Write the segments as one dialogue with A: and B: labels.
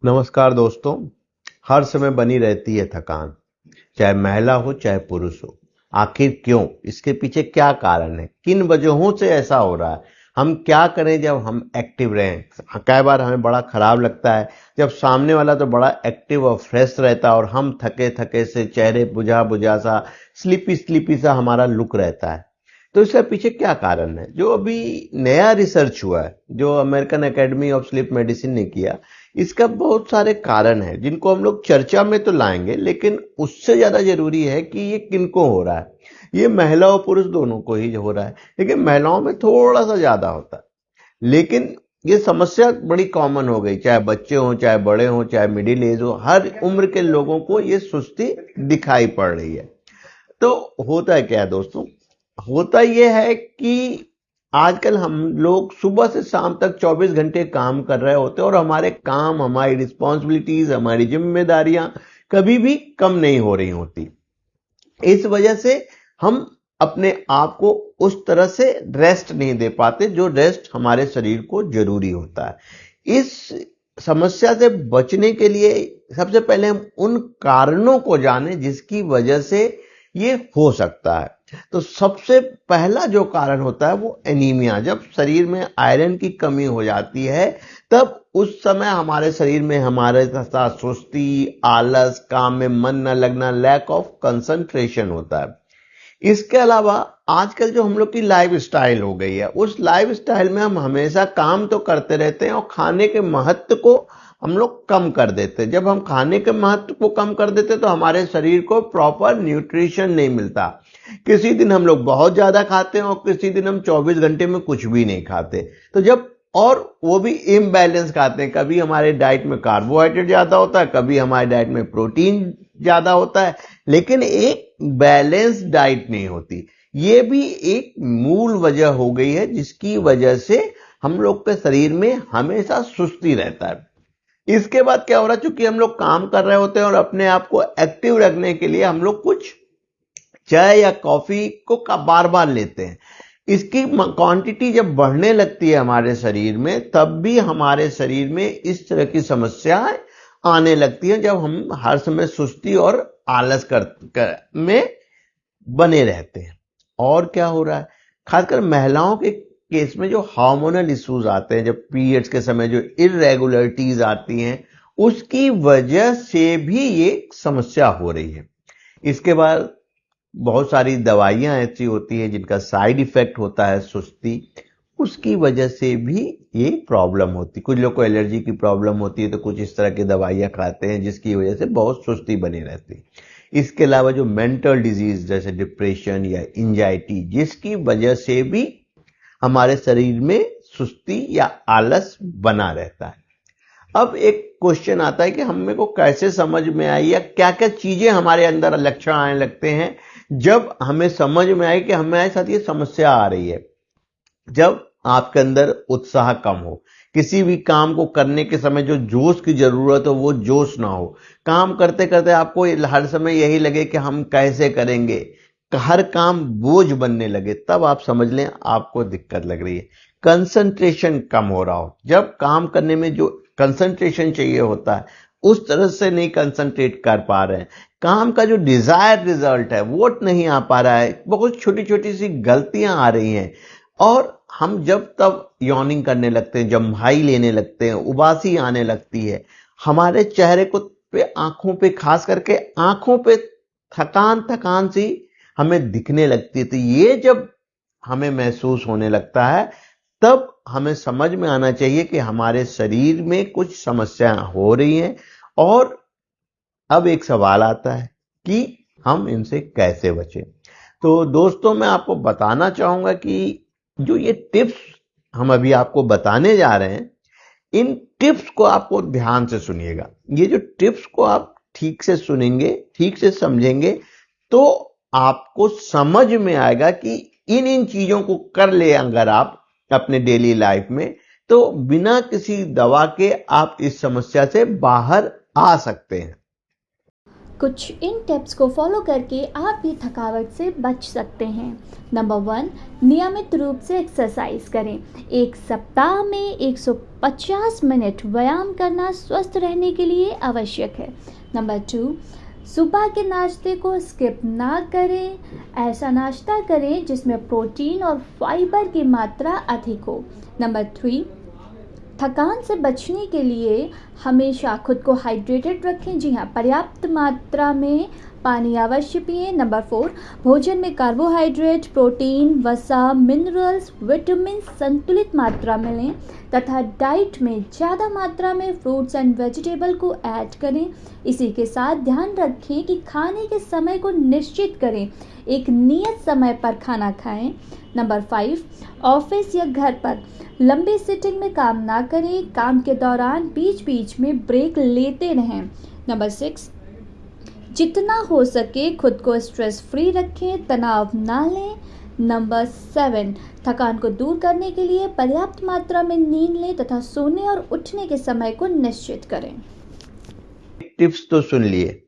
A: नमस्कार दोस्तों। हर समय बनी रहती है थकान, चाहे महिला हो चाहे पुरुष हो। आखिर क्यों? इसके पीछे क्या कारण है? किन वजहों से ऐसा हो रहा है? हम क्या करें जब हम एक्टिव रहें? कई बार हमें बड़ा खराब लगता है जब सामने वाला तो बड़ा एक्टिव और फ्रेश रहता है और हम थके थके से, चेहरे बुझा बुझा सा, स्लीपी स्लीपी सा हमारा लुक रहता है। तो इसके पीछे क्या कारण है? जो अभी नया रिसर्च हुआ है, जो American academy of sleep medicine ने किया, इसका बहुत सारे कारण हैं जिनको हम लोग चर्चा में तो लाएंगे, लेकिन उससे ज्यादा जरूरी है कि ये किनको हो रहा है। ये महिला और पुरुष दोनों को ही हो रहा है, लेकिन महिलाओं में थोड़ा सा ज्यादा होता है। लेकिन ये समस्या बड़ी कॉमन हो गई, चाहे बच्चे हों, चाहे बड़े हों, चाहे मिडिल एज हो, हर उम्र के लोगों को ये सुस्ती दिखाई पड़ रही है। तो होता है क्या है दोस्तों? होता यह है कि आजकल हम लोग सुबह से शाम तक 24 घंटे काम कर रहे होते हैं और हमारे काम, हमारी रिस्पॉन्सिबिलिटीज, हमारी जिम्मेदारियां कभी भी कम नहीं हो रही होती। इस वजह से हम अपने आप को उस तरह से रेस्ट नहीं दे पाते जो रेस्ट हमारे शरीर को जरूरी होता है। इस समस्या से बचने के लिए सबसे पहले हम उन कारणों को जानें जिसकी वजह से ये हो सकता है। तो सबसे पहला जो कारण होता है वो एनीमिया। जब शरीर में आयरन की कमी हो जाती है, तब उस समय हमारे शरीर में हमारे साथ सुस्ती, आलस, काम में मन न लगना, लैक ऑफ कंसंट्रेशन होता है। इसके अलावा आजकल जो हम लोग की लाइफ स्टाइल हो गई है, उस लाइफ स्टाइल में हम हमेशा काम तो करते रहते हैं और खाने के महत्व को हम लोग कम कर देते हैं। जब हम खाने के महत्व को कम कर देते तो हमारे शरीर को प्रॉपर न्यूट्रिशन नहीं मिलता। किसी दिन हम लोग बहुत ज्यादा खाते हैं और किसी दिन हम 24 घंटे में कुछ भी नहीं खाते। तो जब, और वो भी इम्बैलेंस खाते हैं, कभी हमारे डाइट में कार्बोहाइड्रेट ज्यादा होता है, कभी हमारे डाइट में प्रोटीन ज्यादा होता है, लेकिन एक बैलेंस डाइट नहीं होती। ये भी एक मूल वजह हो गई है जिसकी वजह से हम लोग के शरीर में हमेशा सुस्ती रहता है। इसके बाद क्या हो रहा है? चूंकि हम लोग काम कर रहे होते हैं और अपने आप को एक्टिव रखने के लिए हम लोग कुछ चाय या कॉफी को बार बार लेते हैं। इसकी क्वांटिटी जब बढ़ने लगती है हमारे शरीर में, तब भी हमारे शरीर में इस तरह की समस्याएं आने लगती हैं जब हम हर समय सुस्ती और आलस में बने रहते हैं। और क्या हो रहा है? खासकर महिलाओं के केस में जो हार्मोनल इश्यूज आते हैं, जब पीरियड्स के समय जो इरेगुलरिटीज आती हैं, उसकी वजह से भी ये समस्या हो रही है। इसके बाद बहुत सारी दवाइयां ऐसी होती हैं जिनका साइड इफेक्ट होता है सुस्ती, उसकी वजह से भी ये प्रॉब्लम होती। कुछ लोग को एलर्जी की प्रॉब्लम होती है तो कुछ इस तरह की दवाइयां खाते हैं जिसकी वजह से बहुत सुस्ती बनी रहती। इसके अलावा जो मेंटल डिजीज जैसे डिप्रेशन या एंजाइटी, जिसकी वजह से भी हमारे शरीर में सुस्ती या आलस बना रहता है। अब एक क्वेश्चन आता है कि हमें को कैसे समझ में आई या क्या क्या चीजें हमारे अंदर लक्षण आने लगते हैं जब हमें समझ में आए कि हमारे साथ ये समस्या आ रही है। जब आपके अंदर उत्साह कम हो, किसी भी काम को करने के समय जो जोश की जरूरत हो वो जोश ना हो, काम करते करते आपको हर समय यही लगे कि हम कैसे करेंगे, हर काम बोझ बनने लगे, तब आप समझ लें आपको दिक्कत लग रही है। कंसंट्रेशन कम हो रहा हो, जब काम करने में जो कंसंट्रेशन चाहिए होता है उस तरह से नहीं कंसंट्रेट कर पा रहे हैं, काम का जो डिजायर रिजल्ट है वो नहीं आ पा रहा है, बहुत छोटी छोटी सी गलतियां आ रही हैं, और हम जब तब यॉर्निंग करने लगते हैं, जम्हाई लेने लगते हैं, उबासी आने लगती है, हमारे चेहरे को पे, आंखों पे, खास करके आंखों पे थकान थकान सी हमें दिखने लगती है। तो ये जब हमें महसूस होने लगता है तब हमें समझ में आना चाहिए कि हमारे शरीर में कुछ समस्याएं हो रही हैं। और अब एक सवाल आता है कि हम इनसे कैसे बचें। तो दोस्तों, मैं आपको बताना चाहूंगा कि जो ये टिप्स हम अभी आपको बताने जा रहे हैं, इन टिप्स को आपको ध्यान से सुनिएगा। ये जो टिप्स को आप ठीक से सुनेंगे, ठीक से समझेंगे, तो आपको समझ में आएगा कि इन इन चीजों को कर ले अगर आप अपने डेली लाइफ में, तो बिना किसी दवा के आप इस समस्या से बाहर आ सकते हैं।
B: कुछ इन टिप्स को फॉलो करके आप भी थकावट से बच सकते हैं। नंबर 1, नियमित रूप से एक्सरसाइज करें। एक सप्ताह में 150 मिनट व्यायाम करना स्वस्थ रहने के लिए आवश्यक है। नंबर 2, सुबह के नाश्ते को स्किप ना करें। ऐसा नाश्ता करें जिसमें प्रोटीन और फाइबर की मात्रा अधिक हो। नंबर 3, थकान से बचने के लिए हमेशा खुद को हाइड्रेटेड रखें। जी हाँ, पर्याप्त मात्रा में पानी अवश्य पिएं। नंबर 4, भोजन में कार्बोहाइड्रेट, प्रोटीन, वसा, मिनरल्स, विटामिन संतुलित मात्रा में लें तथा डाइट में ज़्यादा मात्रा में फ्रूट्स एंड वेजिटेबल को ऐड करें। इसी के साथ ध्यान रखें कि खाने के समय को निश्चित करें, एक नियत समय पर खाना खाएं। नंबर 5, ऑफिस या घर पर लंबी सिटिंग में काम ना करें। काम के दौरान बीच बीच में ब्रेक लेते रहें। नंबर 6, जितना हो सके खुद को स्ट्रेस फ्री रखें, तनाव ना लें। नंबर 7, थकान को दूर करने के लिए पर्याप्त मात्रा में नींद लें तथा सोने और उठने के समय को निश्चित करें।
A: टिप्स तो सुन लिए,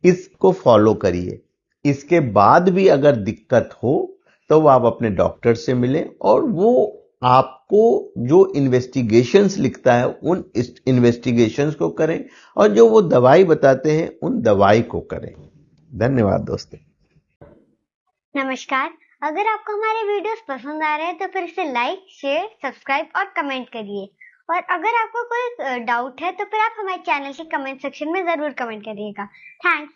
A: इसको फॉलो करिए। इसके बाद भी अगर दिक्कत हो तो आप अपने डॉक्टर से मिलें और वो आपको जो इन्वेस्टिगेशंस लिखता है उन इन्वेस्टिगेशंस को करें और जो वो दवाई बताते हैं उन दवाई को करें। धन्यवाद दोस्तों।
C: नमस्कार। अगर आपको हमारे वीडियोस पसंद आ रहे हैं तो फिर इसे लाइक, शेयर, सब्सक्राइब और कमेंट करिए। और अगर आपको कोई डाउट है तो फिर आप हमारे चैनल के कमेंट सेक्शन में जरूर कमेंट करिएगा। थैंक्स।